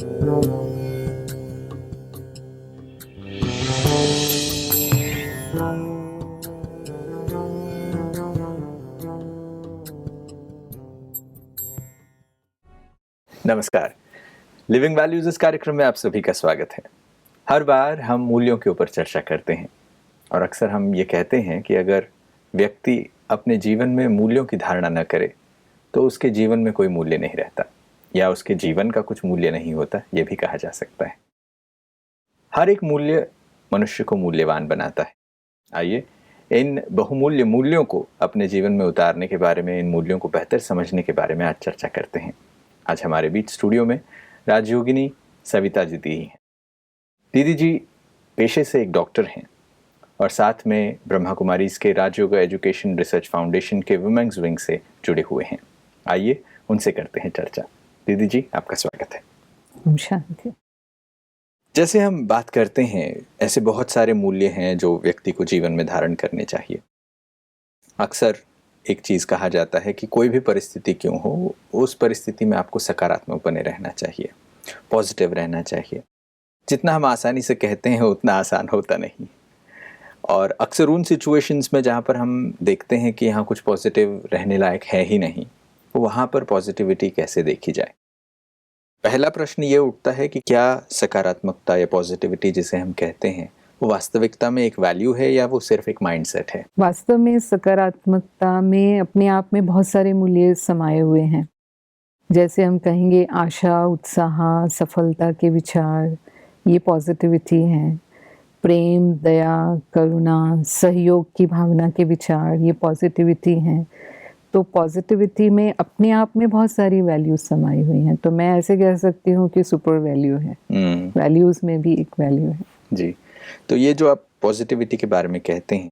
नमस्कार। Living values इस कार्यक्रम में आप सभी का स्वागत है। हर बार हम मूल्यों के ऊपर चर्चा करते हैं और अक्सर हम ये कहते हैं कि अगर व्यक्ति अपने जीवन में मूल्यों की धारणा न करे तो उसके जीवन में कोई मूल्य नहीं रहता या उसके जीवन का कुछ मूल्य नहीं होता, ये भी कहा जा सकता है। हर एक मूल्य मनुष्य को मूल्यवान बनाता है। आइए इन बहुमूल्य मूल्यों को अपने जीवन में उतारने के बारे में, इन मूल्यों को बेहतर समझने के बारे में आज चर्चा करते हैं। आज हमारे बीच स्टूडियो में राजयोगिनी सविता जी दी हैं। दीदी जी पेशे से एक डॉक्टर हैं और साथ में ब्रह्मा कुमारीज के राजयोग एजुकेशन रिसर्च फाउंडेशन के वुमेन्स विंग से जुड़े हुए हैं। आइए उनसे करते हैं चर्चा। दीदी जी आपका स्वागत है। शांति। जैसे हम बात करते हैं, ऐसे बहुत सारे मूल्य हैं जो व्यक्ति को जीवन में धारण करने चाहिए। अक्सर एक चीज़ कहा जाता है कि कोई भी परिस्थिति क्यों हो, उस परिस्थिति में आपको सकारात्मक बने रहना चाहिए, पॉजिटिव रहना चाहिए। जितना हम आसानी से कहते हैं उतना आसान होता नहीं, और अक्सर उन सिचुएशंस में जहाँ पर हम देखते हैं कि यहाँ कुछ पॉजिटिव रहने लायक है ही नहीं, तो वहाँ पर पॉजिटिविटी कैसे देखी जाए। पहला प्रश्न ये उठता है कि क्या सकारात्मकता या पॉजिटिविटी जिसे हम कहते हैं वो वास्तविकता में एक वैल्यू है या वो सिर्फ एक माइंडसेट है। वास्तव में सकारात्मकता में अपने आप में बहुत सारे मूल्य समाये हुए हैं। जैसे हम कहेंगे आशा, उत्साह, सफलता के विचार, ये पॉजिटिविटी हैं। प्रेम, दया, करुणा, सहयोग की भावना के विचार, ये पॉजिटिविटी हैं। तो पॉजिटिविटी में अपने आप में बहुत सारी वैल्यूज समाई हुई हैं। तो मैं ऐसे कह सकती हूँ कि सुपर वैल्यू है। वैल्यूज में भी एक वैल्यू है जी। तो ये जो आप पॉजिटिविटी के बारे में कहते हैं,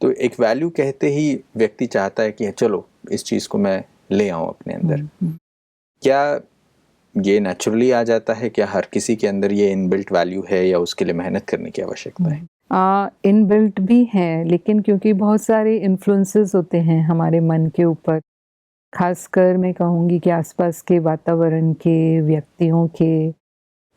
तो एक वैल्यू कहते ही व्यक्ति चाहता है कि चलो इस चीज़ को मैं ले आऊँ अपने अंदर। क्या ये नेचुरली आ जाता है? क्या हर किसी के अंदर ये इनबिल्ट वैल्यू है या उसके लिए मेहनत करने की आवश्यकता है? इनबिल्ट भी है, लेकिन क्योंकि बहुत सारे इन्फ्लुएंसेस होते हैं हमारे मन के ऊपर, खासकर मैं कहूँगी कि आसपास के वातावरण के, व्यक्तियों के,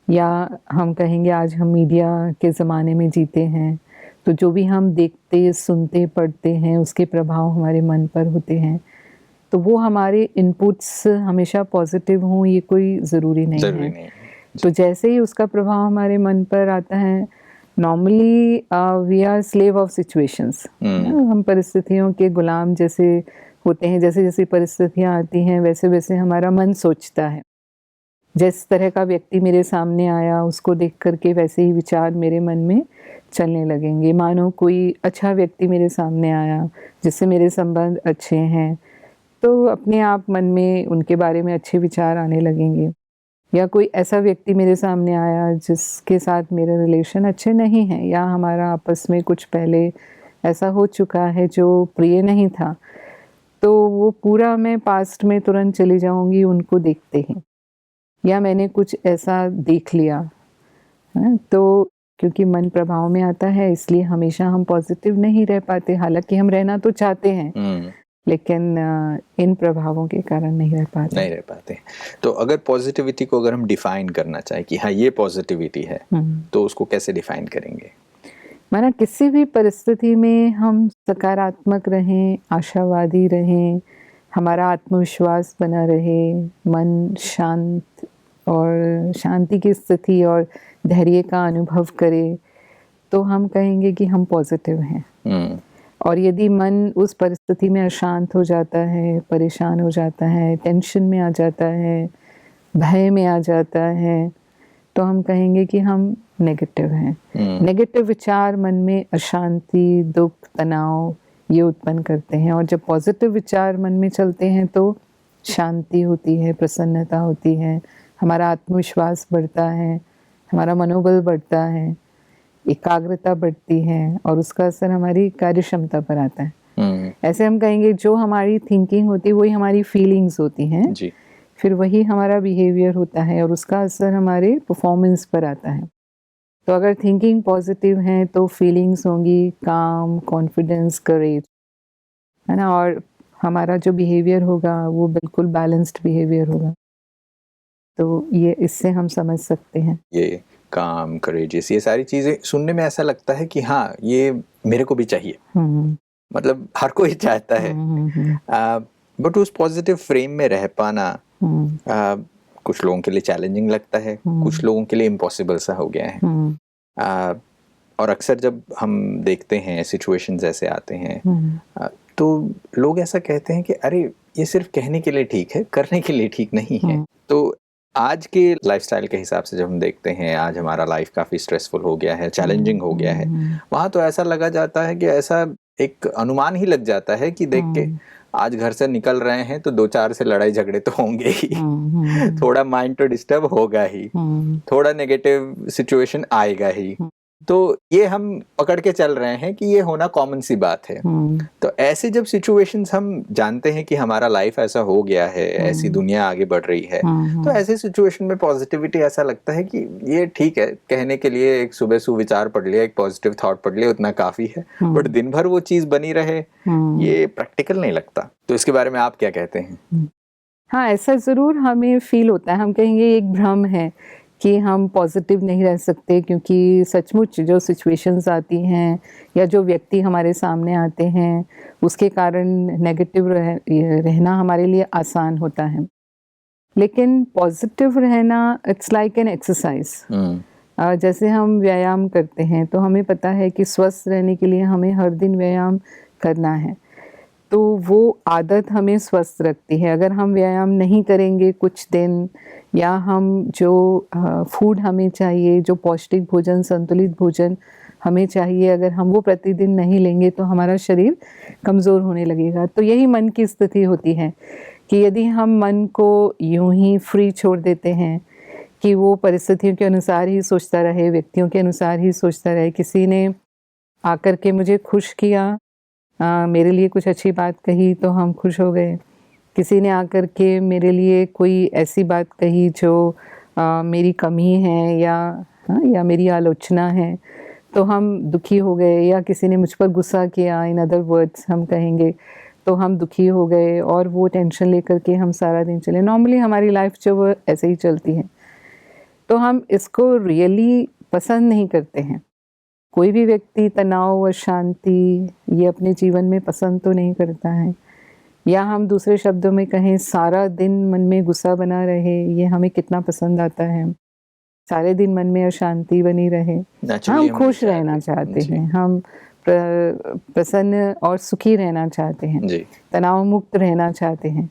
या हम कहेंगे आज हम मीडिया के ज़माने में जीते हैं, तो जो भी हम देखते, सुनते, पढ़ते हैं उसके प्रभाव हमारे मन पर होते हैं। तो वो हमारे इनपुट्स हमेशा पॉजिटिव हों ये कोई ज़रूरी नहीं है। तो जैसे ही उसका प्रभाव हमारे मन पर आता है, normally we are slave of situations. हम परिस्थितियों के गुलाम जैसे होते हैं। जैसे जैसे परिस्थितियाँ आती हैं वैसे वैसे हमारा मन सोचता है। जिस तरह का व्यक्ति मेरे सामने आया उसको देख करके वैसे ही विचार मेरे मन में चलने लगेंगे। मानो कोई अच्छा व्यक्ति मेरे सामने आया जिससे मेरे संबंध अच्छे हैं, तो अपने आप मन में उनके बारे में अच्छे विचार आने लगेंगे। या कोई ऐसा व्यक्ति मेरे सामने आया जिसके साथ मेरे रिलेशन अच्छे नहीं हैं, या हमारा आपस में कुछ पहले ऐसा हो चुका है जो प्रिय नहीं था, तो वो पूरा मैं पास्ट में तुरंत चली जाऊंगी उनको देखते ही। या मैंने कुछ ऐसा देख लिया है, तो क्योंकि मन प्रभाव में आता है इसलिए हमेशा हम पॉजिटिव नहीं रह पाते। हालांकि हम रहना तो चाहते हैं, लेकिन इन प्रभावों के कारण नहीं रह पाते। तो अगर पॉजिटिविटी को अगर हम डिफाइन करना चाहें कि हाँ ये पॉजिटिविटी है, तो उसको कैसे डिफाइन करेंगे? माना किसी भी परिस्थिति में हम सकारात्मक रहें, आशावादी रहें, हमारा आत्मविश्वास बना रहे, मन शांत और शांति की स्थिति और धैर्य का अनुभव करे, तो हम कहेंगे कि हम पॉजिटिव हैं। और यदि मन उस परिस्थिति में अशांत हो जाता है, परेशान हो जाता है, टेंशन में आ जाता है, भय में आ जाता है, तो हम कहेंगे कि हम नेगेटिव हैं। नेगेटिव विचार मन में अशांति, दुख, तनाव ये उत्पन्न करते हैं। और जब पॉजिटिव विचार मन में चलते हैं तो शांति होती है, प्रसन्नता होती है, हमारा आत्मविश्वास बढ़ता है, हमारा मनोबल बढ़ता है, एकाग्रता बढ़ती है और उसका असर हमारी कार्य क्षमता पर आता है। ऐसे हम कहेंगे जो हमारी थिंकिंग होती है वही हमारी फीलिंग्स होती हैं जी। फिर वही हमारा बिहेवियर होता है और उसका असर हमारे परफॉर्मेंस पर आता है। तो अगर थिंकिंग पॉजिटिव है तो फीलिंग्स होंगी काम, कॉन्फिडेंस, करेज, है ना, और हमारा जो बिहेवियर होगा वो बिल्कुल बैलेंस्ड बिहेवियर होगा। तो ये इससे हम समझ सकते हैं। ये काम, करेजियस, ये सारी चीजें सुनने में ऐसा लगता है कि हाँ, ये मेरे को भी चाहिए, मतलब हर कोई चाहता है, बट उस पॉजिटिव फ्रेम में रह पाना कुछ लोगों के लिए चैलेंजिंग लगता है, कुछ लोगों के लिए इम्पॉसिबल सा हो गया है। और अक्सर जब हम देखते हैं सिचुएशंस ऐसे आते हैं, तो लोग ऐसा कहते हैं कि अरे ये सिर्फ कहने के लिए ठीक है, करने के लिए ठीक नहीं है। तो आज के लाइफस्टाइल के हिसाब से जब हम देखते हैं, आज हमारा लाइफ काफ़ी स्ट्रेसफुल हो गया है, चैलेंजिंग हो गया है, वहाँ तो ऐसा लगा जाता है कि ऐसा एक अनुमान ही लग जाता है कि देख के आज घर से निकल रहे हैं तो 2-4 से लड़ाई झगड़े तो होंगे ही, थोड़ा माइंड तो डिस्टर्ब होगा ही, थोड़ा नेगेटिव सिचुएशन आएगा ही। तो ये हम पकड़ के चल रहे हैं कि ये होना कॉमन सी बात है। तो ऐसे जब सिचुएशंस हम जानते हैं कि हमारा लाइफ ऐसा हो गया है, ऐसी दुनिया आगे बढ़ रही है, तो ऐसे सिचुएशन में पॉजिटिविटी ऐसा लगता है कि ये ठीक है, कहने के लिए एक सुबह सुविचार पढ़ लिया, एक पॉजिटिव थॉट पढ़ लिया, उतना काफी है, बट दिन भर वो चीज बनी रहे, ये प्रैक्टिकल नहीं लगता। तो इसके बारे में आप क्या कहते हैं? हाँ, ऐसा जरूर हमें फील होता है। हम कहेंगे एक भ्रम है कि हम पॉजिटिव नहीं रह सकते, क्योंकि सचमुच जो सिचुएशंस आती हैं या जो व्यक्ति हमारे सामने आते हैं, उसके कारण नेगेटिव रहना हमारे लिए आसान होता है। लेकिन पॉजिटिव रहना इट्स लाइक एन एक्सरसाइज। जैसे हम व्यायाम करते हैं तो हमें पता है कि स्वस्थ रहने के लिए हमें हर दिन व्यायाम करना है, तो वो आदत हमें स्वस्थ रखती है। अगर हम व्यायाम नहीं करेंगे कुछ दिन, या हम जो फूड हमें चाहिए, जो पौष्टिक भोजन, संतुलित भोजन हमें चाहिए, अगर हम वो प्रतिदिन नहीं लेंगे तो हमारा शरीर कमज़ोर होने लगेगा। तो यही मन की स्थिति होती है कि यदि हम मन को यूं ही फ्री छोड़ देते हैं कि वो परिस्थितियों के अनुसार ही सोचता रहे, व्यक्तियों के अनुसार ही सोचता रहे, किसी ने आकर के मुझे खुश किया, मेरे लिए कुछ अच्छी बात कही तो हम खुश हो गए, किसी ने आकर के मेरे लिए कोई ऐसी बात कही जो मेरी कमी है या मेरी आलोचना है तो हम दुखी हो गए, या किसी ने मुझ पर गुस्सा किया, इन अदर वर्ड्स हम कहेंगे, तो हम दुखी हो गए और वो टेंशन लेकर के हम सारा दिन चले। नॉर्मली हमारी लाइफ जो वो ऐसे ही चलती है, तो हम इसको रियली पसंद नहीं करते हैं। कोई भी व्यक्ति तनाव और शांति ये अपने जीवन में पसंद तो नहीं करता है, या हम दूसरे शब्दों में कहें सारा दिन मन में गुस्सा बना रहे, ये हमें कितना पसंद आता है। सारे दिन मन में अशांति बनी रहे, हम खुश रहना चाहते हैं, हम प्रसन्न और सुखी रहना चाहते हैं, तनाव मुक्त रहना चाहते हैं।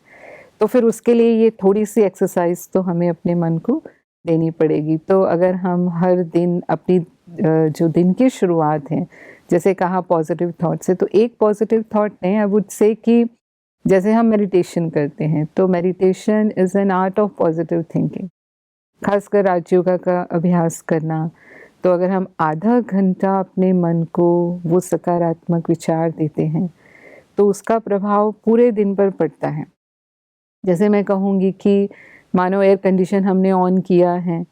तो फिर उसके लिए ये थोड़ी सी एक्सरसाइज तो हमें अपने मन को देनी पड़ेगी। तो अगर हम हर दिन अपनी जो दिन की शुरुआत है, जैसे कहा पॉजिटिव थॉट से, तो एक पॉजिटिव थॉट ने आई वुड से कि जैसे हम मेडिटेशन करते हैं, तो meditation is an art of positive thinking, खासकर राजयोग का अभ्यास करना। तो अगर हम आधा घंटा अपने मन को वो सकारात्मक विचार देते हैं तो उसका प्रभाव पूरे दिन पर पड़ता है। जैसे मैं कहूँगी कि मानो एयर कंडीशन हमने ऑन किया है,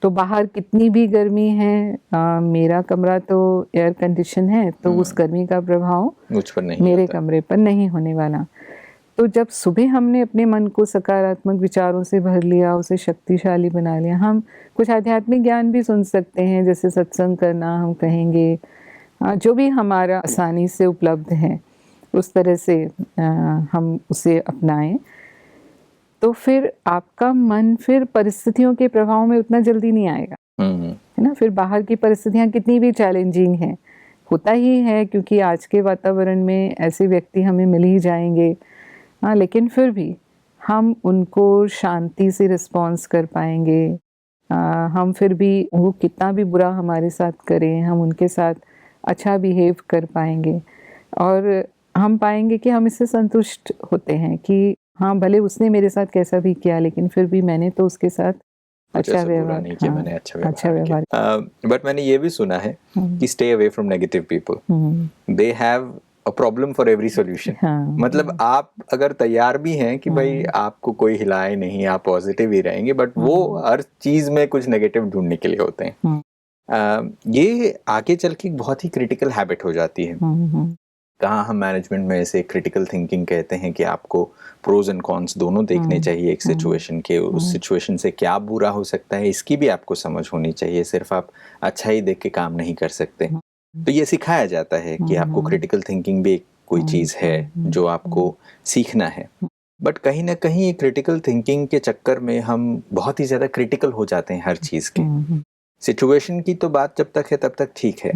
तो बाहर कितनी भी गर्मी है, मेरा कमरा तो एयर कंडीशन है, तो उस गर्मी का प्रभाव मुझ पर नहीं, मेरे कमरे पर नहीं होने वाला। तो जब सुबह हमने अपने मन को सकारात्मक विचारों से भर लिया, उसे शक्तिशाली बना लिया, हम कुछ आध्यात्मिक ज्ञान भी सुन सकते हैं, जैसे सत्संग करना हम कहेंगे, जो भी हमारा आसानी से उपलब्ध है उस तरह से हम उसे अपनाएं, तो फिर आपका मन फिर परिस्थितियों के प्रभाव में उतना जल्दी नहीं आएगा, है ना। फिर बाहर की परिस्थितियाँ कितनी भी चैलेंजिंग हैं, होता ही है, क्योंकि आज के वातावरण में ऐसे व्यक्ति हमें मिल ही जाएंगे, हाँ, लेकिन फिर भी हम उनको शांति से रिस्पॉन्स कर पाएंगे। हम फिर भी वो कितना भी बुरा हमारे साथ करें, हम उनके साथ अच्छा बिहेव कर पाएंगे, और हम पाएंगे कि हम इससे संतुष्ट होते हैं कि हाँ, भले उसने मेरे साथ कैसा भी किया, लेकिन फिर भी मैंने तो उसके साथ अच्छा व्यवहार नहीं किया, मैंने अच्छा व्यवहार। बट मैंने ये भी सुना है कि stay away from negative people, they have a problem for every solution. मतलब आप अगर तैयार भी हैं कि भाई आपको कोई हिलाए नहीं, आप पॉजिटिव ही रहेंगे, बट वो हर चीज में कुछ नेगेटिव ढूंढने के लिए होते हैं। ये आगे चल के बहुत ही क्रिटिकल हैबिट हो जाती है। कहाँ हम मैनेजमेंट में ऐसे क्रिटिकल थिंकिंग कहते हैं कि आपको प्रोज एंड कॉन्स दोनों देखने चाहिए एक सिचुएशन के, उस सिचुएशन से क्या बुरा हो सकता है इसकी भी आपको समझ होनी चाहिए, सिर्फ आप अच्छा ही देख के काम नहीं कर सकते। तो ये सिखाया जाता है कि आपको क्रिटिकल थिंकिंग भी कोई चीज़ है जो आपको सीखना है। बट कहीं ना कहीं क्रिटिकल थिंकिंग के चक्कर में हम बहुत ही ज़्यादा क्रिटिकल हो जाते हैं हर चीज़ के। सिचुएशन की तो बात जब तक है तब तक ठीक है,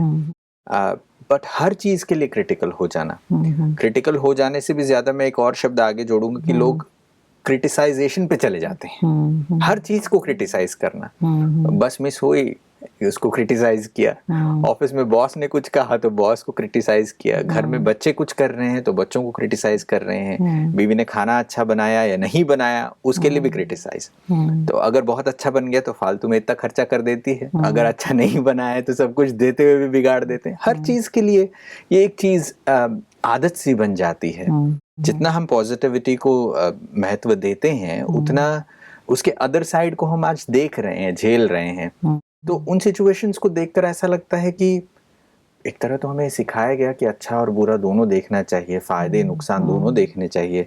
बट हर चीज़ के लिए क्रिटिकल हो जाना, क्रिटिकल हो जाने से भी ज़्यादा मैं एक और शब्द आगे जोड़ूंगा कि लोग क्रिटिसाइजेशन पे चले जाते हैं, हर चीज़ को क्रिटिसाइज करना। बस मिस हुई, उसको क्रिटिसाइज किया, ऑफिस में बॉस ने कुछ कहा तो बॉस को क्रिटिसाइज किया, घर में बच्चे कुछ कर रहे हैं तो बच्चों को क्रिटिसाइज कर रहे हैं, बीवी ने खाना अच्छा बनाया या नहीं बनाया उसके लिए भी क्रिटिसाइज। तो अगर बहुत अच्छा बन गया तो फालतू में इतना खर्चा कर देती है, अगर अच्छा नहीं बनाया है तो सब कुछ देते हुए भी बिगाड़ देते हैं। हर चीज के लिए ये एक चीज आदत सी बन जाती है। जितना हम पॉजिटिविटी को महत्व देते हैं उतना उसके अदर साइड को हम आज देख रहे हैं, झेल रहे हैं। तो उन सिचुएशंस को देखकर ऐसा लगता है कि एक तरह तो हमें सिखाया गया कि अच्छा और बुरा दोनों देखना चाहिए, फायदे नुकसान दोनों देखने चाहिए।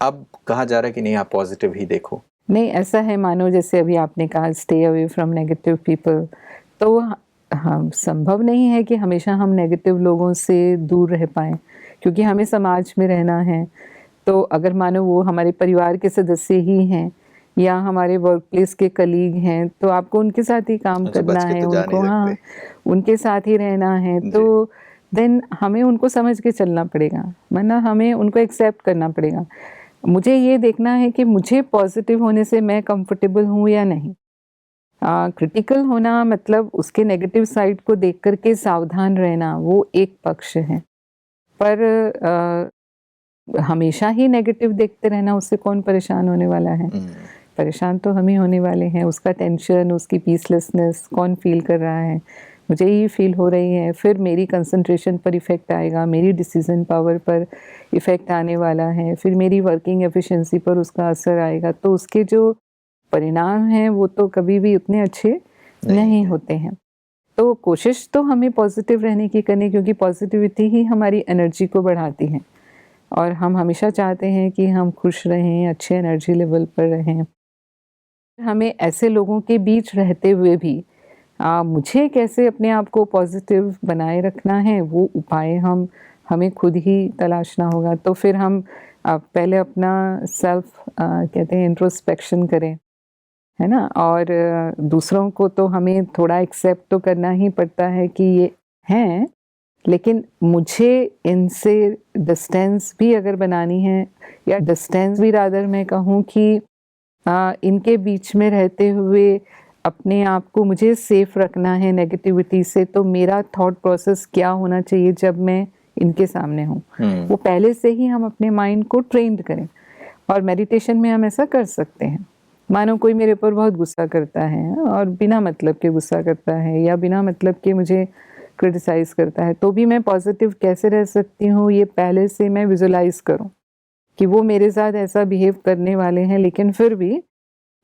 अब कहा जा रहा है कि नहीं, आप पॉजिटिव ही देखो। नहीं, ऐसा है, मानो जैसे अभी आपने कहा stay away from negative people, तो हम संभव नहीं है कि हमेशा हम नेगेटिव लोगों से दूर रह पाएं, क्योंकि हमें समाज में रहना है। तो अगर मानो वो हमारे परिवार के सदस्य ही हैं या हमारे वर्क प्लेस के कलीग हैं, तो आपको उनके साथ ही काम करना है, तो उनको उनके साथ ही रहना है। तो देन हमें उनको समझ के चलना पड़ेगा, वरना हमें उनको एक्सेप्ट करना पड़ेगा। मुझे ये देखना है कि मुझे पॉजिटिव होने से मैं कंफर्टेबल हूँ या नहीं। क्रिटिकल होना मतलब उसके नेगेटिव साइड को देख करके सावधान रहना, वो एक पक्ष है। पर हमेशा ही नेगेटिव देखते रहना, उससे कौन परेशान होने वाला है? परेशान तो हम ही होने वाले हैं। उसका टेंशन, उसकी पीसलेसनेस कौन फील कर रहा है? मुझे ही फील हो रही है। फिर मेरी कंसंट्रेशन पर इफ़ेक्ट आएगा, मेरी डिसीजन पावर पर इफ़ेक्ट आने वाला है, फिर मेरी वर्किंग एफिशिएंसी पर उसका असर आएगा। तो उसके जो परिणाम हैं वो तो कभी भी उतने अच्छे नहीं होते हैं। तो कोशिश तो हमें पॉजिटिव रहने की करनी, क्योंकि पॉजिटिविटी ही हमारी एनर्जी को बढ़ाती है और हम हमेशा चाहते हैं कि हम खुश रहें, अच्छे एनर्जी लेवल पर रहें। हमें ऐसे लोगों के बीच रहते हुए भी मुझे कैसे अपने आप को पॉजिटिव बनाए रखना है, वो उपाय हमें खुद ही तलाशना होगा। तो फिर हम पहले अपना सेल्फ कहते हैं इंट्रोस्पेक्शन करें, है ना? और दूसरों को तो हमें थोड़ा एक्सेप्ट तो करना ही पड़ता है कि ये हैं, लेकिन मुझे इनसे डिस्टेंस भी अगर बनानी है, या डिस्टेंस भी रादर मैं कहूँ कि इनके बीच में रहते हुए अपने आप को मुझे सेफ रखना है नेगेटिविटी से, तो मेरा थॉट प्रोसेस क्या होना चाहिए जब मैं इनके सामने हूँ, वो पहले से ही हम अपने माइंड को ट्रेंड करें। और मेडिटेशन में हम ऐसा कर सकते हैं। मानो कोई मेरे ऊपर बहुत गुस्सा करता है और बिना मतलब के गुस्सा करता है या बिना मतलब के मुझे क्रिटिसाइज़ करता है, तो भी मैं पॉजिटिव कैसे रह सकती हूँ, ये पहले से मैं विजुलाइज़ करूँ कि वो मेरे साथ ऐसा बिहेव करने वाले हैं, लेकिन फिर भी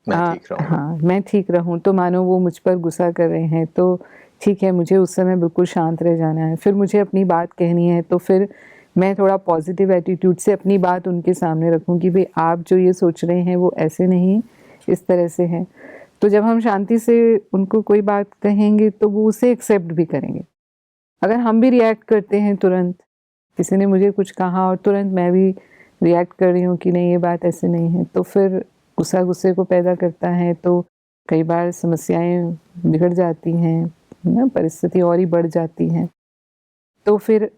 मैं ठीक रहूँ। तो मानो वो मुझ पर गुस्सा कर रहे हैं, तो ठीक है, मुझे उस समय बिल्कुल शांत रह जाना है। फिर मुझे अपनी बात कहनी है, तो फिर मैं थोड़ा पॉजिटिव एटीट्यूड से अपनी बात उनके सामने रखूँ कि भाई आप जो ये सोच रहे हैं वो ऐसे नहीं, इस तरह से है। तो जब हम शांति से उनको कोई बात कहेंगे तो वो उसे एक्सेप्ट भी करेंगे। अगर हम भी रिएक्ट करते हैं तुरंत, किसी ने मुझे कुछ कहा और तुरंत मैं भी रिएक्ट कर रही हूँ कि नहीं ये बात ऐसे नहीं है, तो फिर गुस्सा गुस्से को पैदा करता है, तो कई बार समस्याएं बिगड़ जाती हैं ना, परिस्थिति और ही बढ़ जाती हैं। तो फिर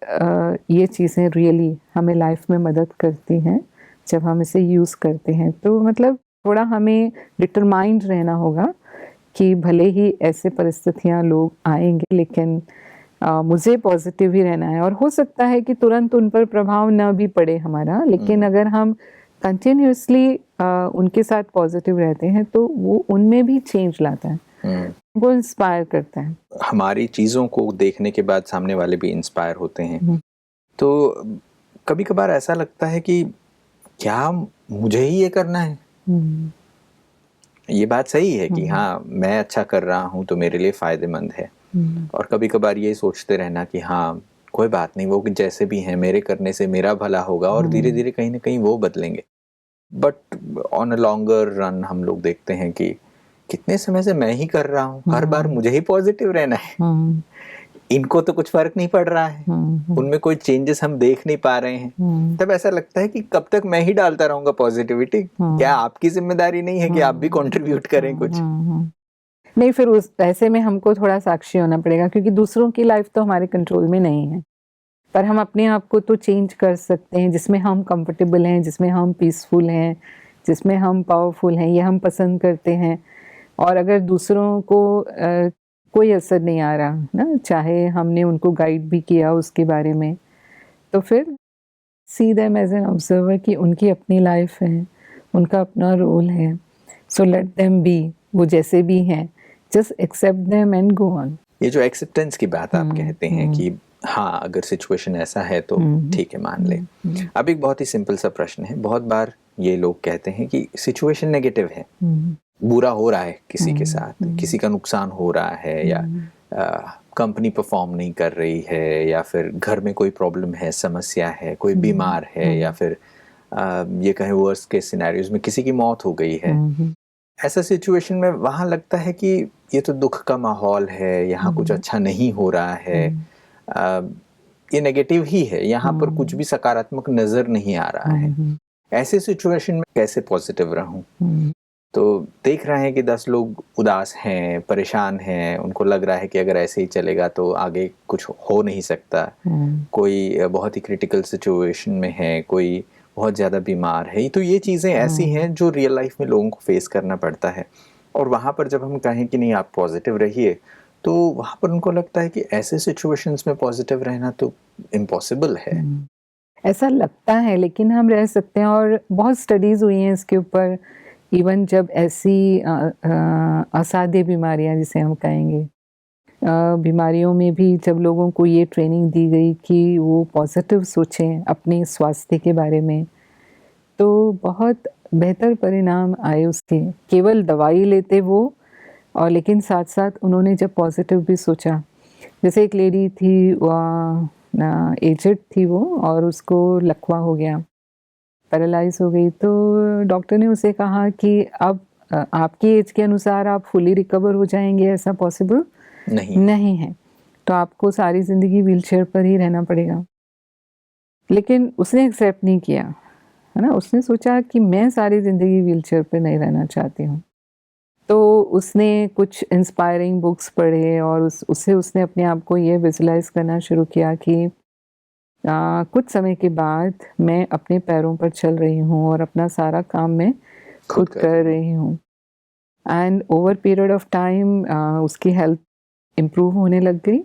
ये चीज़ें रियली हमें लाइफ में मदद करती हैं जब हम इसे यूज़ करते हैं। तो मतलब थोड़ा हमें डिटरमाइंड रहना होगा कि भले ही ऐसे परिस्थितियाँ लोग आएंगे, लेकिन मुझे पॉजिटिव ही रहना है। और हो सकता है कि तुरंत उन पर प्रभाव न भी पड़े हमारा, लेकिन अगर हम कंटिन्यूसली उनके साथ पॉजिटिव रहते हैं तो वो उनमें भी चेंज लाता है, वो इंस्पायर करता है। हमारी चीज़ों को देखने के बाद सामने वाले भी इंस्पायर होते हैं। तो कभी कभार ऐसा लगता है कि क्या मुझे ही ये करना है? ये बात सही है कि हाँ मैं अच्छा कर रहा हूँ तो मेरे लिए फ़ायदेमंद है, और कभी कभार ये सोचते रहना कि हाँ कोई बात नहीं, वो जैसे भी हैं मेरे करने से मेरा भला होगा, और धीरे धीरे कहीं ना कहीं वो बदलेंगे। But on a longer run हम लोग देखते हैं कि कितने समय से मैं ही कर रहा हूँ, हर बार मुझे ही पॉजिटिव रहना है, इनको तो कुछ फर्क नहीं पड़ रहा है, उनमें कोई चेंजेस हम देख नहीं पा रहे हैं। तब ऐसा लगता है कि कब तक मैं ही डालता रहूंगा पॉजिटिविटी, क्या आपकी जिम्मेदारी नहीं है कि आप भी कंट्रीब्यूट करें कुछ? नहीं, फिर उस ऐसे में हमको थोड़ा साक्षी होना पड़ेगा, क्योंकि दूसरों की लाइफ तो हमारे कंट्रोल में नहीं है, पर हम अपने आप को तो चेंज कर सकते हैं, जिसमें हम कंफर्टेबल हैं, जिसमें हम पीसफुल हैं, जिसमें हम पावरफुल हैं, ये हम पसंद करते हैं। और अगर दूसरों को कोई असर नहीं आ रहा ना, चाहे हमने उनको गाइड भी किया उसके बारे में, तो फिर see them as an observer कि उनकी अपनी लाइफ है, उनका अपना रोल है, सो लेट देम बी, वो जैसे भी हैं, just accept them and go on. ये जो एक्सेप्टेंस की बात आप कहते हैं कि हाँ, अगर सिचुएशन ऐसा है तो ठीक है, मान ले। अब एक बहुत ही सिंपल सा प्रश्न है, बहुत बार ये लोग कहते हैं कि सिचुएशन नेगेटिव है, बुरा हो रहा है किसी के साथ, किसी का नुकसान हो रहा है, या कंपनी परफॉर्म नहीं कर रही है, या फिर घर में कोई प्रॉब्लम है, समस्या है, कोई बीमार है, या फिर ये कहें वर्स्ट केस सिनेरियोज में किसी की मौत हो गई है। ऐसा सिचुएशन में वहाँ लगता है कि ये तो दुख का माहौल है, यहाँ कुछ अच्छा नहीं हो रहा है, ये नेगेटिव ही है, यहाँ पर कुछ भी सकारात्मक नजर नहीं आ रहा है। ऐसे सिचुएशन में कैसे पॉजिटिव रहूं? तो देख रहे हैं कि 10 लोग उदास हैं, परेशान हैं, उनको लग रहा है कि अगर ऐसे ही चलेगा तो आगे कुछ हो नहीं सकता, कोई बहुत ही क्रिटिकल सिचुएशन में है, कोई बहुत ज़्यादा बीमार है। तो ये चीज़ें ऐसी हैं जो रियल लाइफ में लोगों को फेस करना पड़ता है, और वहाँ पर जब हम कहें कि नहीं आप पॉजिटिव रहिए, तो वहाँ पर उनको लगता है कि ऐसे सिचुएशंस में पॉजिटिव रहना तो इम्पॉसिबल है। ऐसा लगता है, लेकिन हम रह सकते हैं, और बहुत स्टडीज़ हुई हैं इसके ऊपर। इवन जब ऐसी असाध्य बीमारियां जिसे हम कहेंगे, बीमारियों में भी जब लोगों को ये ट्रेनिंग दी गई कि वो पॉजिटिव सोचें अपने स्वास्थ्य के बारे में, तो बहुत बेहतर परिणाम आए उसके। केवल दवाई लेते वो, और लेकिन साथ साथ उन्होंने जब पॉजिटिव भी सोचा, जैसे एक लेडी थी, एजेड थी वो, और उसको लकवा हो गया, पैरालाइज हो गई, तो डॉक्टर ने उसे कहा कि अब आपकी एज के अनुसार आप फुली रिकवर हो जाएंगे, ऐसा पॉसिबल नहीं है, तो आपको सारी ज़िंदगी व्हीलचेयर पर ही रहना पड़ेगा। लेकिन उसने एक्सेप्ट नहीं किया, है ना, उसने सोचा कि मैं सारी ज़िंदगी व्हीलचेयर पर नहीं रहना चाहती हूँ। तो उसने कुछ इंस्पायरिंग बुक्स पढ़े, और उससे उसने अपने आप को ये विजुलाइज करना शुरू किया कि कुछ समय के बाद मैं अपने पैरों पर चल रही हूँ और अपना सारा काम मैं खुद कर रही हूँ। And over period of time उसकी हेल्थ इम्प्रूव होने लग गई,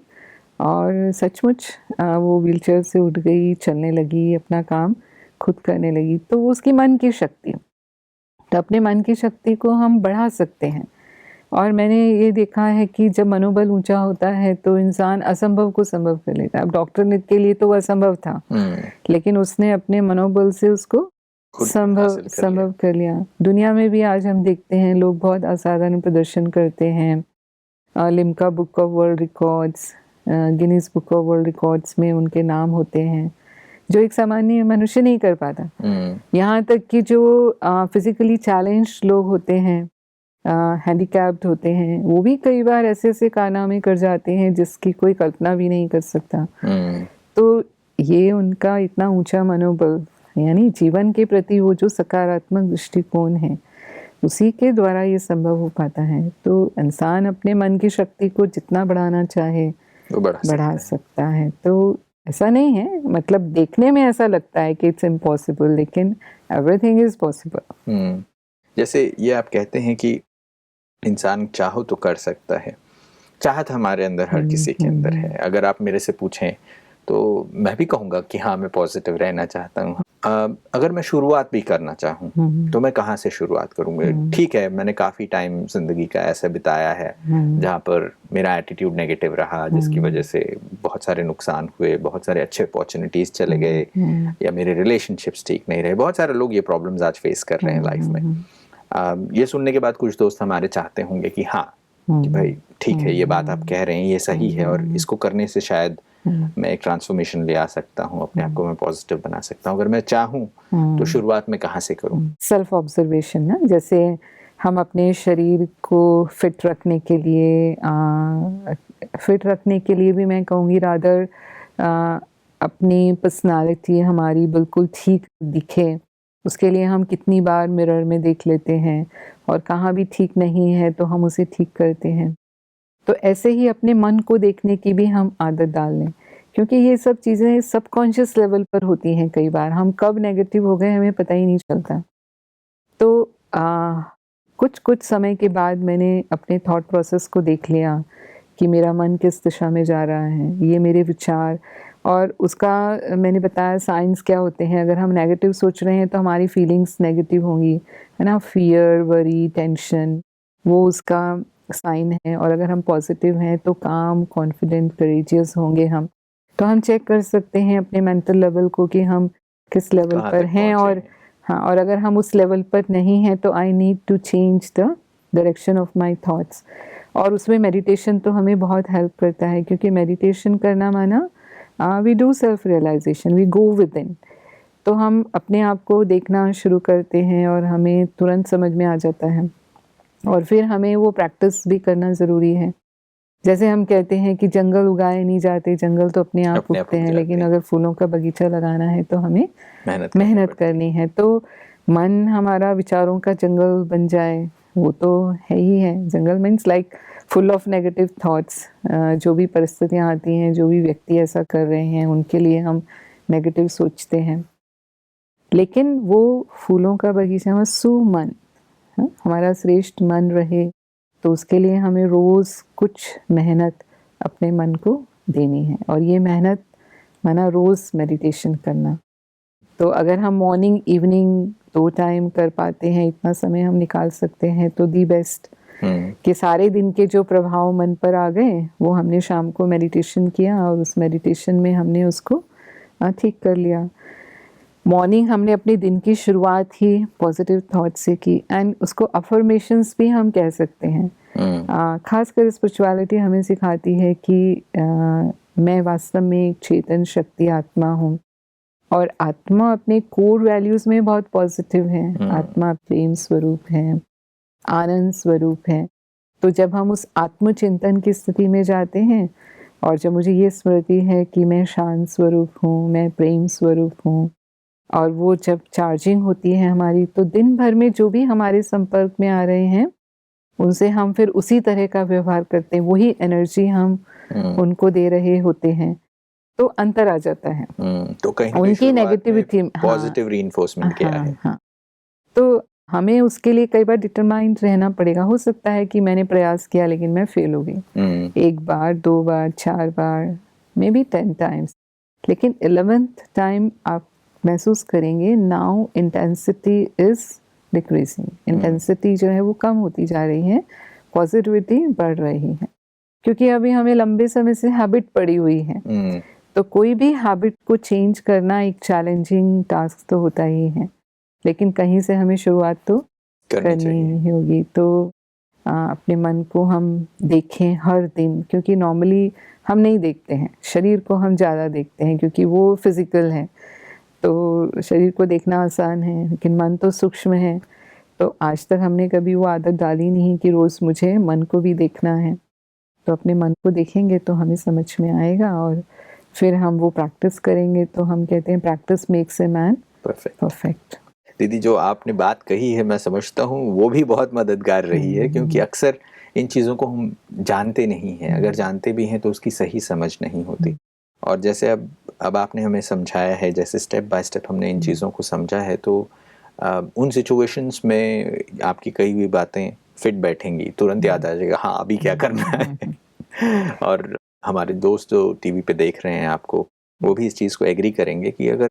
और सचमुच वो व्हीलचेयर से उठ गई, चलने लगी, अपना काम खुद करने लगी। तो वो उसकी मन की शक्ति, तो अपने मन की शक्ति को हम बढ़ा सकते हैं। और मैंने ये देखा है कि जब मनोबल ऊंचा होता है तो इंसान असंभव को संभव कर लेता है। अब डॉक्टर के लिए तो वो असंभव था, लेकिन उसने अपने मनोबल से उसको संभव कर लिया। दुनिया में भी आज हम देखते हैं लोग बहुत असाधारण प्रदर्शन करते हैं। Limca book of world records, Guinness book of world records में उनके नाम होते हैं, जो एक सामान्य मनुष्य नहीं कर पाता। यहाँ तक कि जो फिजिकली चैलेंज्ड लोग होते हैं, हैंडीकैप्ड होते हैं, वो भी कई बार ऐसे ऐसे कारनामे कर जाते हैं जिसकी कोई कल्पना भी नहीं कर सकता। तो ये उनका इतना ऊंचा मनोबल, यानी जीवन के प्रति वो जो सकारात्मक दृष्टिकोण है, उसी के द्वारा ये संभव हो पाता है। तो इंसान अपने मन की शक्ति को जितना बढ़ाना चाहे वो बढ़ा सकता है। तो ऐसा नहीं है, मतलब देखने में ऐसा लगता है कि इट्स इम्पॉसिबल, लेकिन एवरीथिंग इज पॉसिबल। जैसे ये आप कहते हैं कि इंसान चाहो तो कर सकता है, चाहत हमारे अंदर हर किसी के अंदर है। अगर आप मेरे से पूछें तो मैं भी कहूँगा कि हाँ, मैं पॉजिटिव रहना चाहता हूँ। अगर मैं शुरुआत भी करना चाहूँ तो मैं कहाँ से शुरुआत करूँगा? ठीक है, मैंने काफ़ी टाइम ज़िंदगी का ऐसा बिताया है जहाँ पर मेरा एटीट्यूड नेगेटिव रहा, जिसकी वजह से बहुत सारे नुकसान हुए, बहुत सारे अच्छे अपॉर्चुनिटीज़ चले गए, या मेरे रिलेशनशिप्स ठीक नहीं रहे। बहुत सारे लोग ये प्रॉब्लम्स आज फेस कर रहे हैं लाइफ में। ये सुनने के बाद कुछ दोस्त हमारे चाहते होंगे कि हाँ, कि भाई ठीक है, ये बात आप कह रहे हैं ये सही है, और इसको करने से शायद मैं एक ट्रांसफॉर्मेशन ले आ सकता हूँ, अपने आप को मैं पॉजिटिव बना सकता हूँ? अगर मैं चाहूँ तो शुरुआत में कहाँ से करूँ? सेल्फ ऑब्जर्वेशन ना, जैसे हम अपने शरीर को फिट रखने के लिए भी मैं कहूँगी रादर अपनी पर्सनालिटी हमारी बिल्कुल ठीक दिखे, उसके लिए हम कितनी बार मिरर में देख लेते हैं और कहाँ भी ठीक नहीं है तो हम उसे ठीक करते हैं। तो ऐसे ही अपने मन को देखने की भी हम आदत डाल लें, क्योंकि ये सब चीज़ें सबकॉन्शियस लेवल पर होती हैं कई बार, हम कब नेगेटिव हो गए हमें पता ही नहीं चलता। तो कुछ समय के बाद मैंने अपने थॉट प्रोसेस को देख लिया कि मेरा मन किस दिशा में जा रहा है, ये मेरे विचार, और उसका मैंने बताया साइंस क्या होते हैं। अगर हम नेगेटिव सोच रहे हैं तो हमारी फीलिंग्स नेगेटिव होंगी, है ना, फियर, वरी, टेंशन, वो उसका साइन है। और अगर हम पॉजिटिव हैं तो काम, कॉन्फिडेंट, करेजियस होंगे हम। तो हम चेक कर सकते हैं अपने मेंटल लेवल को कि हम किस लेवल कहाँ पर तक हैं, पहुँचे और हैं? हाँ, और अगर हम उस लेवल पर नहीं हैं तो I need to change the direction of my thoughts. और उसमें मेडिटेशन तो हमें बहुत हेल्प करता है, क्योंकि मेडिटेशन करना माना we do self realisation, we go within. तो हम अपने आप को देखना शुरू करते हैं और हमें तुरंत समझ में आ जाता है, और फिर हमें वो प्रैक्टिस भी करना ज़रूरी है। जैसे हम कहते हैं कि जंगल उगाए नहीं जाते, जंगल तो अपने आप अपने आप उगते उग हैं, जाते लेकिन हैं, अगर फूलों का बगीचा लगाना है तो हमें मेहनत करनी मेहनत पड़ती है। करनी है। तो मन हमारा विचारों का जंगल बन जाए, वो तो है ही है। Jungle means like full of negative thoughts. जो भी परिस्थितियाँ आती हैं, जो भी व्यक्ति ऐसा कर रहे हैं, उनके लिए हम नेगेटिव सोचते हैं। लेकिन वो फूलों का बगीचा में सुमन, हमारा श्रेष्ठ मन रहे, तो उसके लिए हमें रोज़ कुछ मेहनत अपने मन को देनी है। और ये मेहनत माना रोज़ मेडिटेशन करना। तो अगर हम मॉर्निंग, इवनिंग 2 टाइम कर पाते हैं, इतना समय हम निकाल सकते हैं तो दी बेस्ट। कि सारे दिन के जो प्रभाव मन पर आ गए, वो हमने शाम को मेडिटेशन किया और उस मेडिटेशन में हमने उसको ठीक कर लिया। मॉर्निंग हमने अपने दिन की शुरुआत ही पॉजिटिव थॉट से की, एंड उसको अफर्मेशंस भी हम कह सकते हैं। खासकर स्पिरिचुअलिटी हमें सिखाती है कि मैं वास्तव में एक चेतन शक्ति आत्मा हूँ, और आत्मा अपने कोर वैल्यूज़ में बहुत पॉजिटिव है। आत्मा प्रेम स्वरूप है, आनंद स्वरूप है। तो जब हम उस आत्मचिंतन की स्थिति में जाते हैं, और जब मुझे ये स्मृति है कि मैं शांत स्वरूप हूँ, मैं प्रेम स्वरूप हूँ, और वो जब चार्जिंग होती है हमारी, तो दिन भर में जो भी हमारे संपर्क में आ रहे हैं, उनसे हम फिर उसी तरह का व्यवहार करते हैं, वही एनर्जी हम उनको दे रहे होते हैं, तो अंतर आ जाता है। तो कहीं ना उनकी कहीं नेगेटिविटी, पॉजिटिव रीइंफोर्समेंट किया है। हाँ। तो हमें उसके लिए कई बार डिटरमाइंड रहना पड़ेगा। हो सकता है कि मैंने प्रयास किया लेकिन मैं फेल हो गई, 1 बार, 2 बार, 4 बार, मे बी 10 टाइम्स, लेकिन 11th टाइम आप महसूस करेंगे now intensity is decreasing. Intensity जो है वो कम होती जा रही है, पॉजिटिविटी बढ़ रही है, क्योंकि अभी हमें लंबे समय से हैबिट पड़ी हुई है। तो कोई भी हैबिट को चेंज करना एक चैलेंजिंग टास्क तो होता ही है, लेकिन कहीं से हमें शुरुआत तो करनी ही होगी। तो अपने मन को हम देखें हर दिन, क्योंकि नॉर्मली हम नहीं देखते हैं, शरीर को हम ज़्यादा देखते हैं क्योंकि वो फिजिकल है, तो शरीर को देखना आसान है, लेकिन मन तो सूक्ष्म है। तो आज तक हमने कभी वो आदत डाली नहीं कि रोज़ मुझे मन को भी देखना है। तो अपने मन को देखेंगे तो हमें समझ में आएगा, और फिर हम वो प्रैक्टिस करेंगे। तो हम कहते हैं practice makes a man perfect. दीदी, जो आपने बात कही है मैं समझता हूँ वो भी बहुत मददगार रही है, क्योंकि अक्सर इन चीज़ों को हम जानते नहीं हैं, अगर जानते भी हैं तो उसकी सही समझ नहीं होती। और जैसे अब आपने हमें समझाया है, जैसे स्टेप बाय स्टेप हमने इन चीज़ों को समझा है, तो उन सिचुएशंस में आपकी कई हुई बातें फिट बैठेंगी, तुरंत याद आ जाएगा हाँ अभी क्या करना है। और हमारे दोस्त जो टीवी पे देख रहे हैं आपको, वो भी इस चीज़ को एग्री करेंगे कि अगर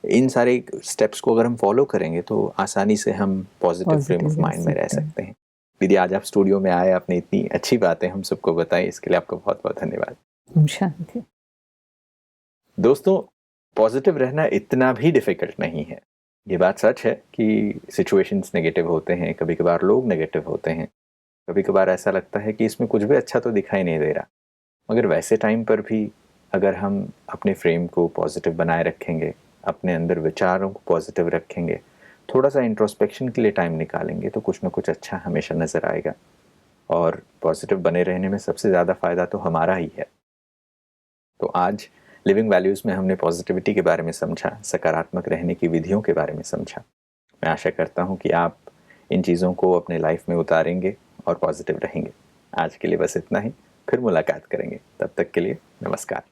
इन सारे स्टेप्स को अगर हम फॉलो करेंगे तो आसानी से हम पॉजिटिव फ्रेम ऑफ माइंड में रह सकते हैं। दीदी, आज आप स्टूडियो में आए, आपने इतनी अच्छी बातें हम सबको बताई, इसके लिए आपका बहुत बहुत धन्यवाद। शांति। दोस्तों, पॉजिटिव रहना इतना भी डिफिकल्ट नहीं है। ये बात सच है कि सिचुएशंस नेगेटिव होते हैं, कभी कभार लोग नेगेटिव होते हैं, कभी कभार ऐसा लगता है कि इसमें कुछ भी अच्छा तो दिखाई नहीं दे रहा, मगर वैसे टाइम पर भी अगर हम अपने फ्रेम को पॉजिटिव बनाए रखेंगे, अपने अंदर विचारों को पॉजिटिव रखेंगे, थोड़ा सा इंट्रोस्पेक्शन के लिए टाइम निकालेंगे, तो कुछ ना कुछ अच्छा हमेशा नज़र आएगा। और पॉजिटिव बने रहने में सबसे ज़्यादा फ़ायदा तो हमारा ही है। तो आज लिविंग वैल्यूज़ में हमने पॉजिटिविटी के बारे में समझा, सकारात्मक रहने की विधियों के बारे में समझा। मैं आशा करता हूँ कि आप इन चीज़ों को अपने लाइफ में उतारेंगे और पॉजिटिव रहेंगे। आज के लिए बस इतना ही, फिर मुलाकात करेंगे। तब तक के लिए नमस्कार।